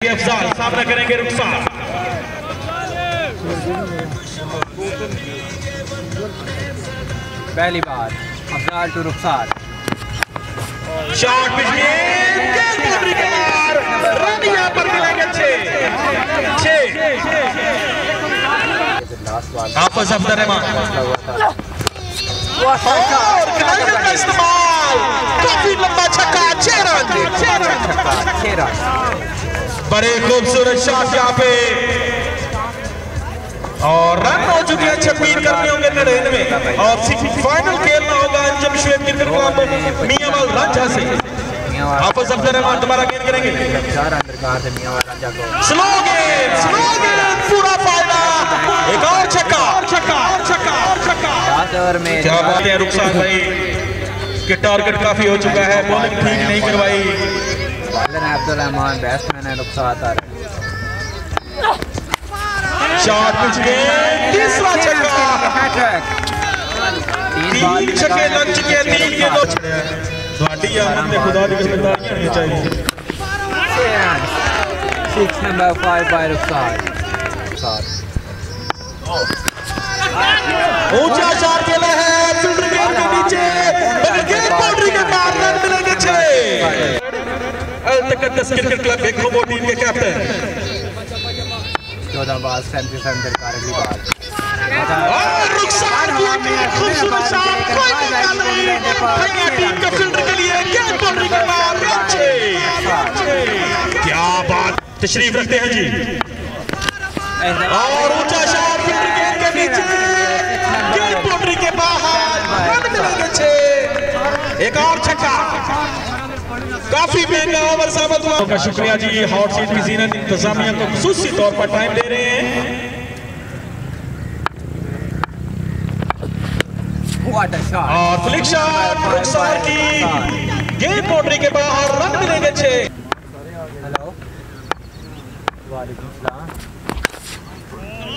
अफजाल सामना करेंगे रुखसार। पहली बार अफजाल टू रुखसार। शॉट पिछले के बाहर रन यहां पर मिलेंगे 6 हाफिज अफ्जल रहमान और ग्लाइडर का इस्तेमाल, काफी लंबा छक्का, 6 रन। बड़े खूबसूरत शॉट यहाँ पे और रन हो चुके हैं 26 करने होंगे 99 और फाइनल खेलना होगा अंजुम शुएब क्रिकेट क्लब मियांवाल रांझा से। हाफिज अफ्जल रहमान दोबारा गेंद करेंगे। स्लो गेंद पूरा फायदा, एक और छक्का। क्या बात है रुखसार भाई कि टारगेट काफी हो चुका है, बॉलिंग ठीक नहीं करवाई। अब्दुल रहमान बैट्समैन है रुखसार। शॉट पिच गए, तीसरा छक्का। 3 छक्के लग चुके हैं, 3 के 2 स्वाटी आमद ने खुदा दी जिम्मेदारियां नहीं चाहिए। 6 नंबर 5 बाय रुखसार। ऊंचा शॉट खेला है फील्डर गेंद के नीचे, गेंद बाउंड्री के बाहर, रन मिलेंगे 6। अल तकद्दस क्रिकेट क्लब बेखोबो टीम के कैप्टन 14 बाल 37 रन दरकार। अगली बार और रुखसार की खूबसूरत शॉट, कोई मौका नहीं टीम के फील्डर के लिए, गेंद बाउंड्री के बाहर, रन 6। क्या बात, तशरीफ रखते हैं जी। और ऊंचा शॉट फील्डर गेंद के नीचे, गेंद बाउंड्री के बाहर, रन मिलेंगे 6। एक और छक्का, काफी महंगा ओवर साबित हुआ। का शुक्रिया जी, हॉट सीट की जीनत इंतजामिया को खुसूसी तौर पर टाइम दे रहे हैं। और फ्लिक शॉट रुखसार की, गेंद बाउंड्री के बाहर, रन मिलेंगे 6।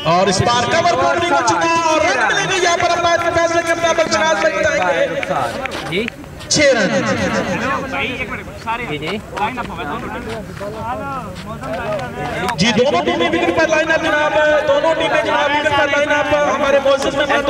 और इस बार कवर बाउंड्री को चुका और रन मिलेंगे यहाँ पर। अंपायर के फैसले के मुताबिक शनाज बताएंगे 6 रन। जी दोनों टीमें विकेट पर लाइन अप जनाब, दोनों टीमें जनाब विकेट पर लाइन अप। हमारे मोअज़्ज़िज़ मेहमान